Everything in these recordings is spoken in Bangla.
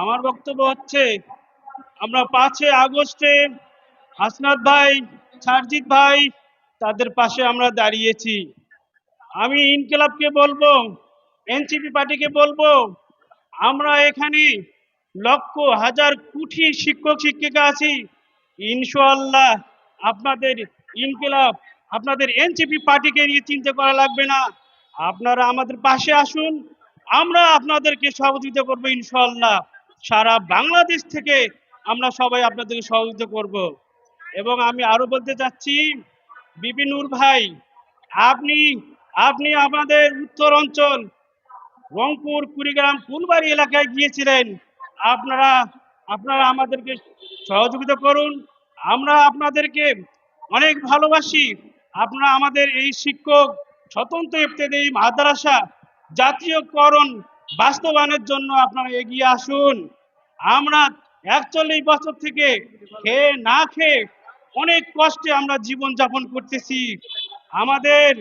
আমার বক্তব্য হচ্ছে, আমরা 5 আগস্টে হাসনাত ভাই, সারজিৎ ভাই তাদের পাশে আমরা দাঁড়িয়েছি। আমি ইনকিলাবকে বলবো, এনসিপি পার্টিকে বলবো, আমরা এখানে লক্ষ হাজার কোটি শিক্ষক শিক্ষিকা আছি। ইনশাআল্লাহ আপনাদের ইনকিলাব, আপনাদের এনসিপি পার্টিকে নিয়ে চিন্তা করা লাগবে না। আপনারা আমাদের পাশে আসুন, আমরা আপনাদেরকে সহযোগিতা করব ইনশাআল্লাহ। সারা বাংলাদেশ থেকে আমরা সবাই আপনাদেরকে সহযোগিতা করব। এবং আমি আরো বলতে চাচ্ছি, বিপিনুর ভাই, আপনি আপনি আমাদের উত্তর অঞ্চল রংপুর, কুড়িগ্রাম, ফুলবাড়ি এলাকায় গিয়েছিলেন। আপনারা আপনারা আমাদেরকে সহযোগিতা করুন, আমরা আপনাদেরকে অনেক ভালোবাসি। আপনারা আমাদের এই শিক্ষক স্বতন্ত্র ইবতেদায়ী মাদ্রাসা জাতীয়করণ বাস্তবায়নের জন্য আপনারা এগিয়ে আসুন। আমরা 41 বছর থেকে খেয়ে না খেয়ে অনেক কষ্টে আমরা জীবন যাপন করতেছি। আমাদের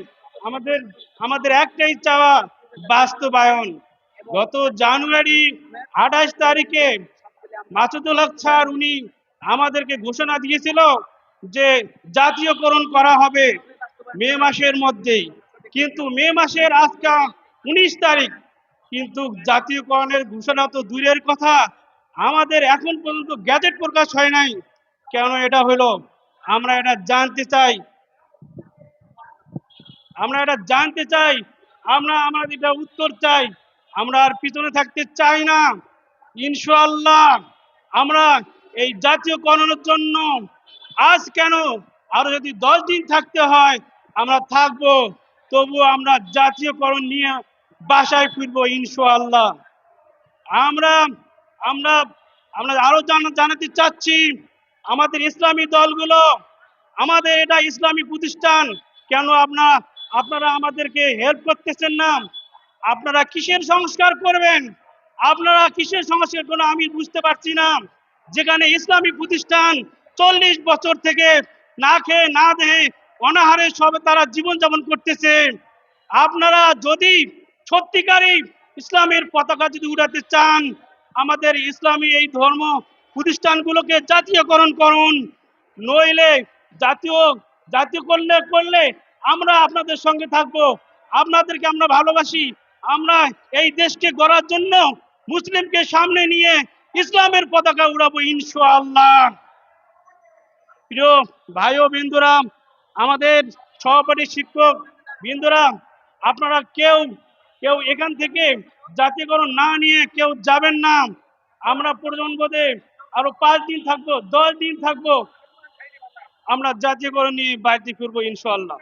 আমাদের আমাদের একটাই চাওয়া, বাস্তবায়ন। গত জানুয়ারি 28 তারিখে মাসুদুল হক স্যার উনি আমাদেরকে ঘোষণা দিয়েছিল যে জাতীয়করণ করা হবে মে মাসের মধ্যেই, কিন্তু মে মাসের আজকে 19 তারিখ, কিন্তু জাতীয়করণের ঘোষণা তো দূরের কথা, আমাদের এখন পর্যন্ত গ্যাজেট প্রকাশ হয় নাই। কেন এটা হলো, আমরা এটা জানতে চাই। আমরা এটা জানতে চাই, আমরা আমাদের এটা উত্তর চাই। আমরা আর পিছনে থাকতে চাই না। ইনশাআল্লাহ আমরা এই জাতীয়করণের জন্য আজ কেন, আরো যদি 10 দিন থাকতে হয় আমরা থাকবো, তবু আমরা জাতীয়করণ নিয়ে বাসায় ফিরবো ইনশাআল্লাহ। আমরা আমরা আমরা আরো জানাতে চাচ্ছি, আমাদের ইসলামী দলগুলো, আমাদের এটা ইসলামী প্রতিষ্ঠান, কেন আপনারা আমাদেরকে হেল্প করতেছেন না? আপনারা কিসের সংস্কার করবেন? আপনারা কিসের সংস্কার করবেন আমি বুঝতে পারছি না। যেখানে ইসলামী প্রতিষ্ঠান 40 বছর থেকে না খেয়ে না দেহে অনাহারে সব তারা জীবনযাপন করতেছে। আপনারা যদি সত্যিকারই ইসলামের পতাকা যদি উড়াতে চান, আমাদের ইসলামী এই ধর্ম প্রতিষ্ঠানগুলোকে জাতীয়করণ করুন। নইলে জাতীয় জাতীয় করলে আমরা আপনাদের সঙ্গে থাকবো, আপনাদেরকে আমরা ভালোবাসি। আমরা এই দেশকে গড়ার জন্য মুসলিমকে সামনে নিয়ে ইসলামের পতাকা উড়াবো ইনশাআল্লাহ। প্রিয় ভাই ও বিন্দুরা, আমাদের সহপাঠী শিক্ষক বিন্দুরা, আপনারা কেউ কেউ এখান থেকে জাতীয়করণ না নিয়ে কেউ যাবেন না। আমরা প্রজন্মদের আরো 5 দিন থাকবো, 10 দিন থাকবো, আমরা জাতীয়করণ নিয়ে বাড়িতে ফিরবো ইনশাআল্লাহ।